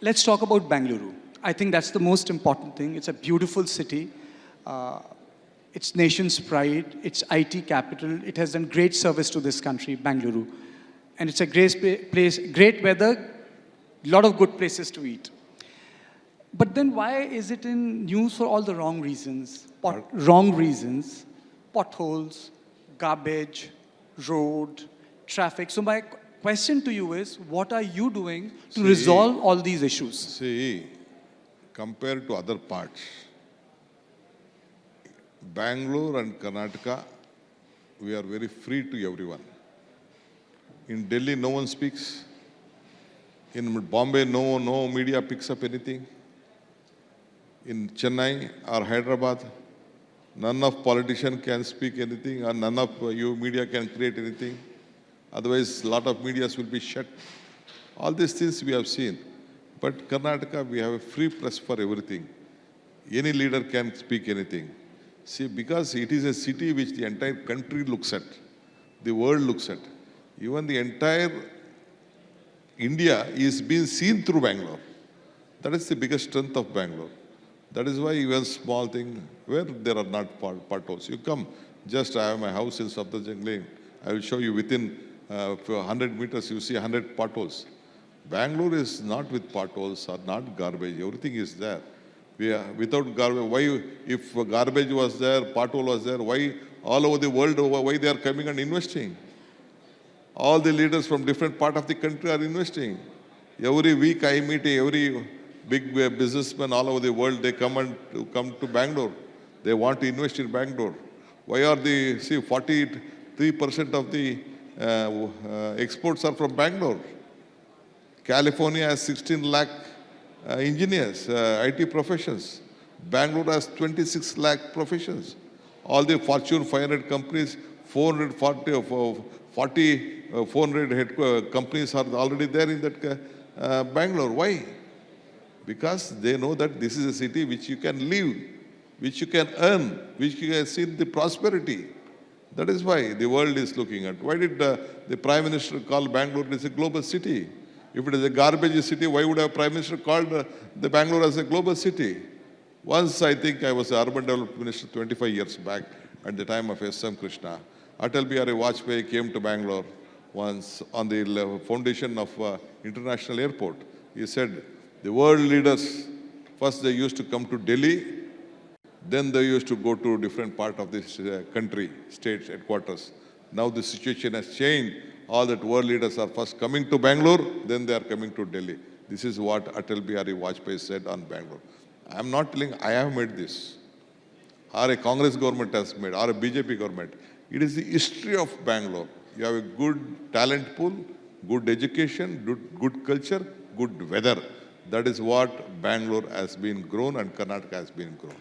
let's talk about Bangalore. I think that's the most important thing. It's a beautiful city. Uh, it's nation's pride. It's IT capital. It has done great service to this country, Bangalore. And it's a great place, great weather, lot of good places to eat. But then why is it in news for all the wrong reasons? Wrong reasons, potholes, garbage, road, traffic. So my question to you is, what are you doing to resolve all these issues? See, compared to other parts, Bangalore and Karnataka, we are very free to everyone. In Delhi, no one speaks. In Bombay, no media picks up anything. In Chennai or Hyderabad, none of politicians can speak anything, or none of you media can create anything. Otherwise, a lot of medias will be shut. All these things we have seen. But Karnataka, we have a free press for everything. Any leader can speak anything. See, because it is a city which the entire country looks at, the world looks at. Even the entire India is being seen through Bangalore. That is the biggest strength of Bangalore. That is why even small thing where there are not potholes. You come, just I have my house in Safdarjung Lane. I will show you within 100 meters, you see 100 potholes. Bangalore is not with potholes or not garbage. Everything is there. We are without garbage. Why, if garbage was there, pothole was there, why all over the world, why they are coming and investing? All the leaders from different part of the country are investing. Every week I meet every big businessman all over the world. They come to Bangalore. They want to invest in Bangalore. Why are they, see, 43% of the exports are from Bangalore. California has 16 lakh engineers, IT professions. Bangalore has 26 lakh professions. All the Fortune 500 companies, 400 companies are already there in that Bangalore. Why? Because they know that this is a city which you can live, which you can earn, which you can see the prosperity. That is why the world is looking at. Why did the Prime Minister call Bangalore as a global city? If it is a garbage city, why would a Prime Minister called the Bangalore as a global city? Once I think I was the Urban Development Minister 25 years back at the time of S.M. Krishna. Atal Bihari Vajpayee came to Bangalore once on the foundation of International Airport. He said, the world leaders, first they used to come to Delhi, then they used to go to different part of this country, state headquarters. Now the situation has changed. All that world leaders are first coming to Bangalore, then they are coming to Delhi. This is what Atal Bihari Vajpayee said on Bangalore. I am not telling I have made this, or a Congress government has made, or a BJP government. It is the history of Bangalore. You have a good talent pool, good education, good culture, good weather. That is what Bangalore has been grown and Karnataka has been grown.